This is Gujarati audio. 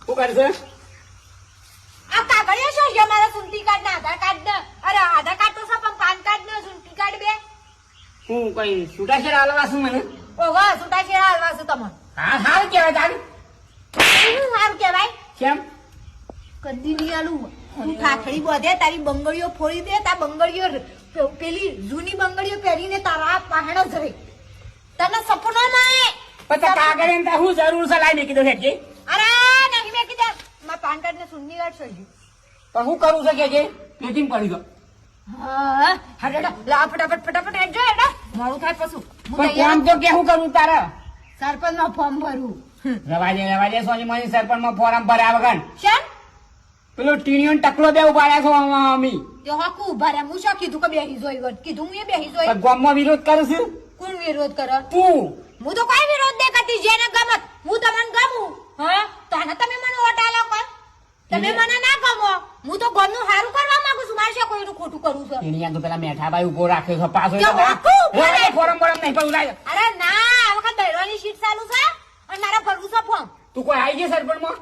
શું કરશે? આ કાગળિયા શું છે મારા ચૂંટણી કાર્ડ ના આધાર કાર્ડ ને? અરે આધાર કાર્ડ તો છે પણ પાન કાર્ડ ને ચૂંટણી કાર્ડ બે. હું કઈ છૂટાછેડ હાલવા છું મને? ઓહો છૂટાછેડા હાલવા છું તમને. હા સારું કહેવાય તારું. શું સારું કહેવાય? કેમ? કદી નહીં આલું. તું ખાખડી બધે તારી બંગડીઓ ફોડી દે. તાર બંગડીઓ પેલી જૂની બંગડીઓ પહેરીને તારા પહાડ જ રહી. તને સપનામાં પછી કાગળ એમ થાય, હું જરૂર છે લાઈ મેં કીધું છે. અરે નહીં મેં કીધા મારા પાન કાર્ડ ને ચૂંટણી કાર્ડ થઈ ગયું. પણ હું કરું છે કે પેટીમ કરી દો. હા હડો લા ફટાફટ હેડજો હેડો મોડું થાય પછી. હું પણ તૈયાર કામ તો કે હું કરું તારે? સરપંચમાં ફોર્મ ભરું. રવા દે સોની મોની સરપંચમાં ફોરમ ભર્યા વગર શેમ પેલો ટીણીઓ ટકલો બે ઉપાડ્યા છો અમી. તે હકુ ઉભા રહ્યા. હું શું કીધું કે બેહી જોઈ ગયો? કીધું હું એ બેહી જોઈ. પણ ગામમાં વિરોધ કરું છું કોણ વિરોધ કરે? તું. હું તો કોઈ વિરોધ નહીં કરતી. જેને ગમત હું તમને ગમું. હા તને તમે મને વોટ આલો કર. તમે મને ના ગમો. હું તો ગમનું સારું કરવા માંગુ છું. મારે શું કોઈનું ખોટું કરવું છે? ટીણીયા તો પેલા મેઠાભાઈ ઉભો રાખ્યો છે પાછો. કે વાકુ ઉભો રહે. ફોરમ બરમ નહીં પણ લાય. અરે ના આ વખત બહેરવાની સીટ ચાલુ છે અને મારા ભરવું છે ફોર્મ. તું કોઈ આવી ગઈ સરપંચમાં?